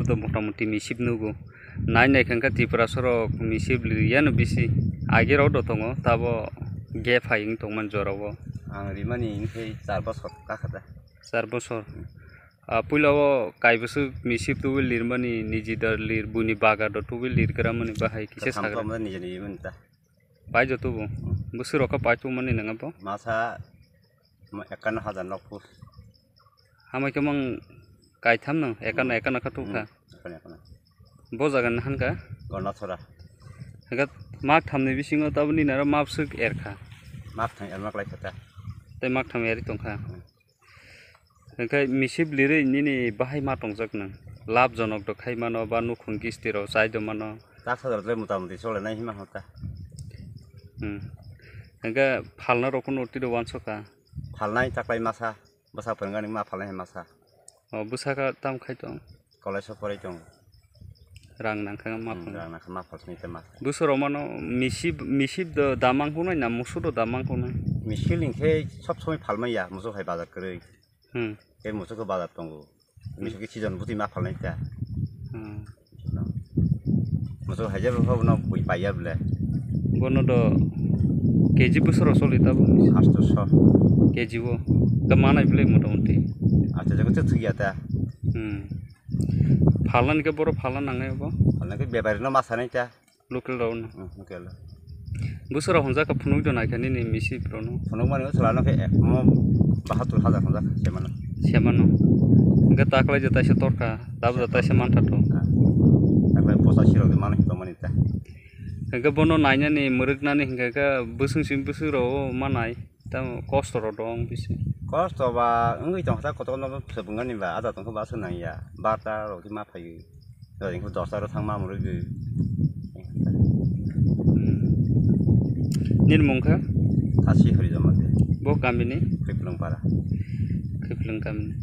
tar do motamuti misip nugo nai nai khanka tripura sorok misip liyano bisi age ro do tongo tabo gap haing tongman jorabo ang rimani ingkhe 4 bosor kakhada 4 bosor puilao kaibusu misip tu lirmani nijidar lir buni baga do tu lirgra mani bahai kise sagra sampa nijani imunta pai jotu bu busuro ka pai tu mani nanga bo masa 51,000 nokpu hamai kemang kaitham nang ekana ka tu kha bo jagan hanka Ganathora hagat mak thamni bisingo tabuni nara mapsuk erkha mak thang ermak lai khata tai mak tham eri tongkha kai misip lire nini bahai ma tongjak nang lab jonok do khai mano ba nukhun kistiro chai do mano tak sadar dre mutamudi chole nai hima hota hanga phalna rokon oti do wansoka phalnai taklai masa basa pengani ma phalnai masa busaka tam khai tong college porai tong rang nangkha ma rang na ma phalsni te masa busoro mano misip do damang hunai na musu do damang hunai misil ingkhe sob somoi phalmaiya musu hai bazar koroi ke musu ko bazar tongo misu ki season buti ma phalnai ta musu hai jab ho no bui paiya ble bono do keji busoro soli tabo 800 keji wo ta manai bile motamuti acha jago te thuya ta phalan ke boro phalan nangai bo phalna ke bebari no masanai ta local round local busoro honja ka phunuk do naikani ni misi prono phunuk mani chalano ke mo 72,000 honja semano ga taklai jata se torka tab jata se manta to taklai 85 ro mani to mani ta ga bono naina ni murugna ni hinga ga busung sim busuro manai ta cost ro dong bisi cost ba ngui tong ta ko to no sebungani ba ada tong ba sunang ya barta ro ki ma phayu ro ing ko 10 ro thangma murugu nirmongkha thasi hori jamate bo kamini khiplang para khiplang kamini